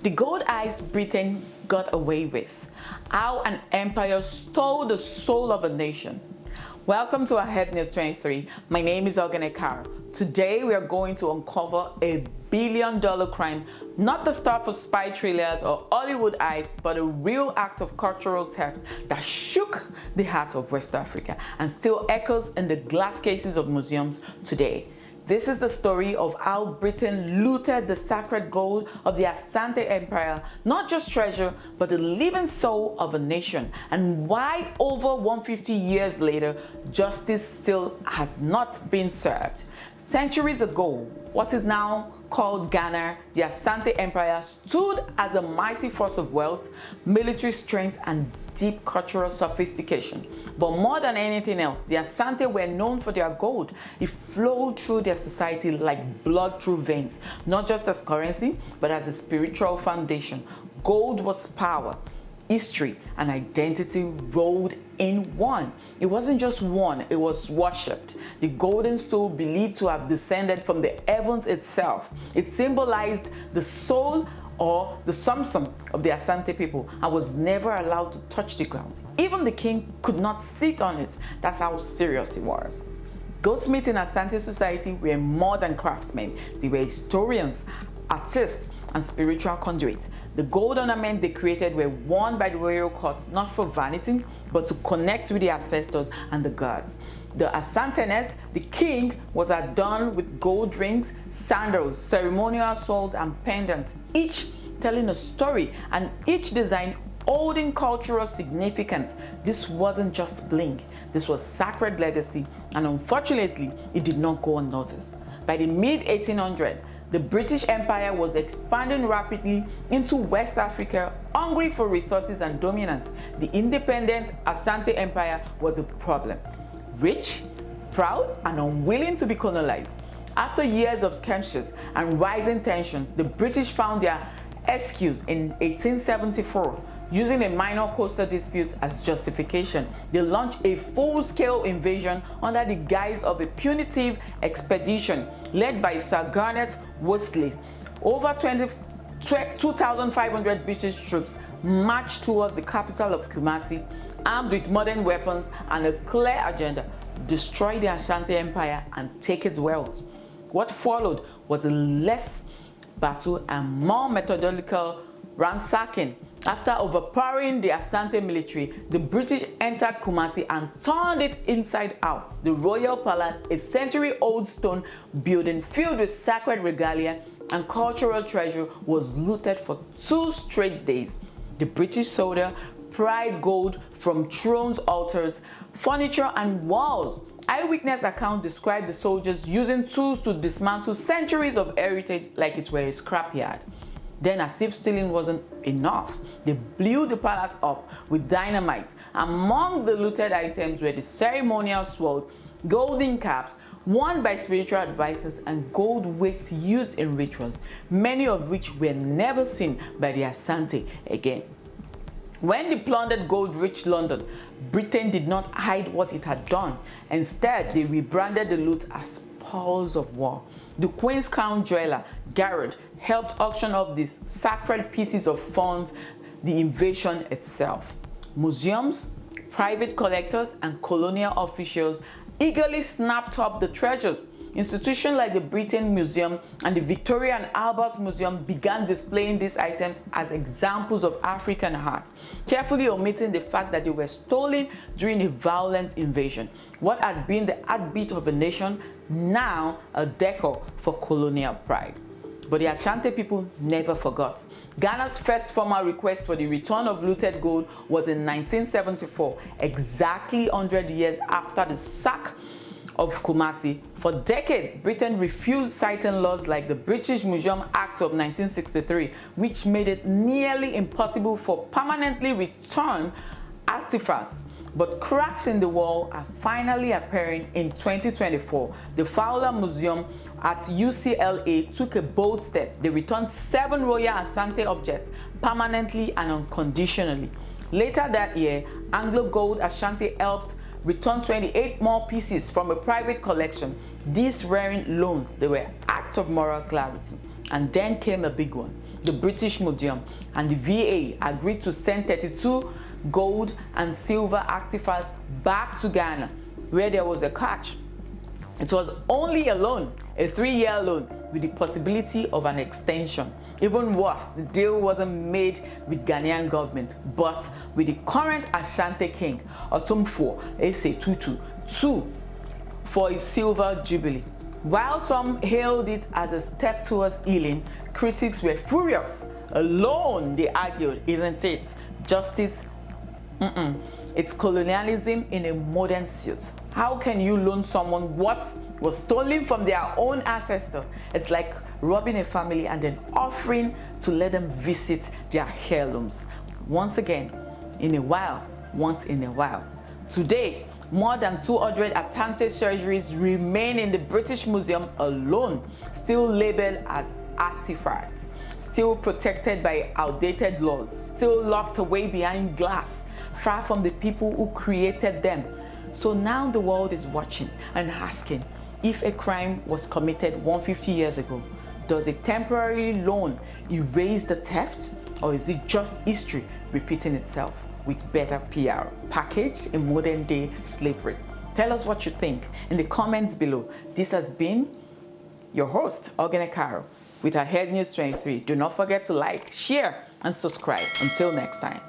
The gold heist Britain got away with. How an empire stole the soul of a nation. Welcome to Ahead News 23. My name is Oganekar. Today we are going to uncover a billion-dollar crime, not the stuff of spy thrillers or Hollywood heists, but a real act of cultural theft that shook the heart of West Africa and still echoes in the glass cases of museums today. This is the story of how Britain looted the sacred gold of the Asante Empire, not just treasure, but the living soul of a nation, and why over 150 years later, justice still has not been served. Centuries ago, what is now called Ghana, the Asante Empire stood as a mighty force of wealth, military strength, and deep cultural sophistication. But more than anything else, the Asante were known for their gold. It flowed through their society like blood through veins, not just as currency, but as a spiritual foundation. Gold was power, history, and identity rolled in one. It wasn't just one, it was worshipped. The golden stool, believed to have descended from the heavens itself. It symbolized the soul or the sumsum of the Asante people and was never allowed to touch the ground. Even the king could not sit on it. That's how serious it was. Goldsmiths in Asante society were more than craftsmen. They were historians, artists, and spiritual conduits. The gold ornaments they created were worn by the royal court not for vanity, but to connect with the ancestors and the gods. The Asantenes, the king, was adorned with gold rings, sandals, ceremonial swords, and pendants, each telling a story and each design holding cultural significance. This wasn't just bling, this was sacred legacy, and unfortunately, it did not go unnoticed. By the mid-1800s, the British Empire was expanding rapidly into West Africa, hungry for resources and dominance. The independent Asante Empire was a problem. Rich, proud, and unwilling to be colonized. After years of skirmishes and rising tensions, the British found their excuse in 1874. Using a minor coastal dispute as justification, they launched a full-scale invasion under the guise of a punitive expedition led by Sir Garnet Wolseley. Over 2,500 British troops marched towards the capital of Kumasi, armed with modern weapons and a clear agenda: destroy the Asante Empire and take its wealth. What followed was a less battle and more methodological ransacking. After overpowering the Asante military, the British entered Kumasi and turned it inside out. The royal palace, a century-old stone building filled with sacred regalia and cultural treasure, was looted for 2 straight days. The British soldier pried gold from thrones, altars, furniture, and walls. Eyewitness accounts describe the soldiers using tools to dismantle centuries of heritage like it were a scrapyard. Then, as if stealing wasn't enough, they blew the palace up with dynamite. Among the looted items were the ceremonial sword, golden caps worn by spiritual advisors, and gold weights used in rituals, many of which were never seen by the Asante again. When the plundered gold reached London, Britain did not hide what it had done. Instead, they rebranded the loot as spoils of war. The Queen's Crown jeweler, Garrod, helped auction off these sacred pieces of funds the invasion itself. Museums, private collectors, and colonial officials eagerly snapped up the treasures. Institutions like the Britain Museum and the Victoria and Albert Museum began displaying these items as examples of African art, carefully omitting the fact that they were stolen during a violent invasion. What had been the heartbeat of a nation, now a decor for colonial pride. But the Asante people never forgot. Ghana's first formal request for the return of looted gold was in 1974, exactly 100 years after the sack of Kumasi. For decades, Britain refused citing laws like the British Museum Act of 1963, which made it nearly impossible for permanently returned artifacts. But cracks in the wall are finally appearing in 2024. The Fowler Museum at UCLA took a bold step. They returned 7 royal Asante objects permanently and unconditionally. Later that year, Anglo Gold Ashanti helped return 28 more pieces from a private collection. These weren't loans, they were acts of moral clarity. And then came a big one. the British Museum and the VA agreed to send 32 gold and silver artifacts back to Ghana, where there was a catch. It was only a loan, a 3-year loan with the possibility of an extension. Even worse, the deal wasn't made with Ghanaian government, but with the current Asante king, Otumfuo Ese Tutu II, for his silver jubilee. While some hailed it as a step towards healing, critics were furious. A loan, they argued, isn't it? Justice? It's colonialism in a modern suit. How can you loan someone what was stolen from their own ancestor? It's like robbing a family and then offering to let them visit their heirlooms. Once again, once in a while. Today, more than 200 Asante surgeries remain in the British Museum alone, still labeled as artifacts, still protected by outdated laws, still locked away behind glass, far from the people who created them. So now the world is watching and asking, if a crime was committed 150 years ago, does a temporary loan erase the theft, or is it just history repeating itself with better PR packaged in modern day slavery? Tell us what you think in the comments below. This has been your host, Ogene with our Head News 23. Do not forget to like, share, and subscribe. Until next time.